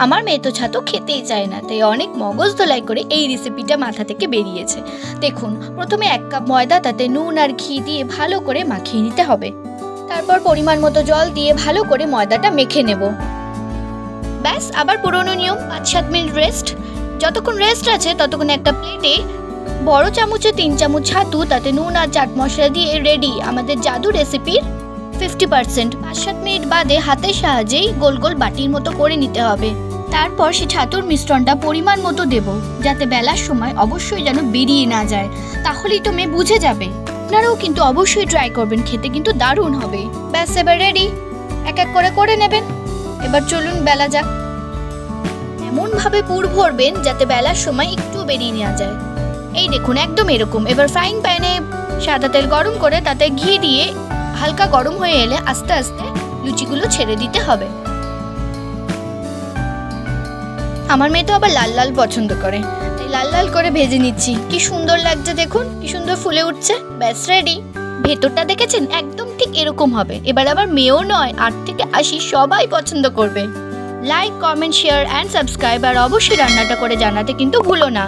আমার মেয়ে তো ছাতু খেতেই চায় না, তাই অনেক মগজ ধোলাই করে এই রেসিপিটা মাথা থেকে বেরিয়েছে। দেখুন, প্রথমে 1 কাপ ময়দা, তাতে নুন আর ঘি দিয়ে ভালো করে মাখিয়ে নিতে হবে। তারপর পরিমাণ মতো জল দিয়ে ভালো করে ময়দাটা মেখে নেব। ব্যাস, আবার পুরনো নিয়ম, 5-7 মিনিট রেস্ট। যতক্ষণ রেস্ট আছে ততক্ষণ একটা প্লেটে বড় চামচে 3 চামচ ছাতু, তাতে নুন আর চাট মশলা দিয়ে রেডি আমাদের জাদু রেসিপির 50%। 5-7 মিনিট বাদে হাতের সাহায্যেই গোল গোল বাটির মতো করে নিতে হবে। তারপর সে ছাতুর মিশ্রণটা পরিমাণ মতো দেব, যাতে বেলার সময় অবশ্যই যেন বেরিয়ে না যায়, তাহলেই তো মেয়ে বুঝে যাবে। আপনারাও কিন্তু অবশ্যই ট্রাই করবেন, খেতে কিন্তু দারুণ হবে। ব্যাস, এবার রেডি, এক এক করে করে নেবেন। এবার চলুন বেলা যাক। এমনভাবে পুর ভরবেন যাতে বেলার সময় একটু বেরিয়ে নেওয়া যায়। এই দেখুন, একদম এরকম। এবার ফ্রাইং প্যানে সাদা তেল গরম করে তাতে ঘি দিয়ে হালকা গরম হয়ে এলে আস্তে আস্তে লুচিগুলো ছেড়ে দিতে হবে। আমার মেয়ে তো আবার লাল লাল পছন্দ করে, তাই লাল লাল করে ভেজে নিচ্ছি। কি সুন্দর লাগছে দেখুন, কি সুন্দর ফুলে উঠছে। ব্যাস রেডি। ভেতরটা দেখেছেন, একদম ঠিক এরকম হবে। এবার আবার মেয়েও নয়, 8 থেকে 80 সবাই পছন্দ করবে। Like, comment, share and subscribe, আর অবশ্যই রান্নাটা করে জানাতে কিন্তু ভুলো না।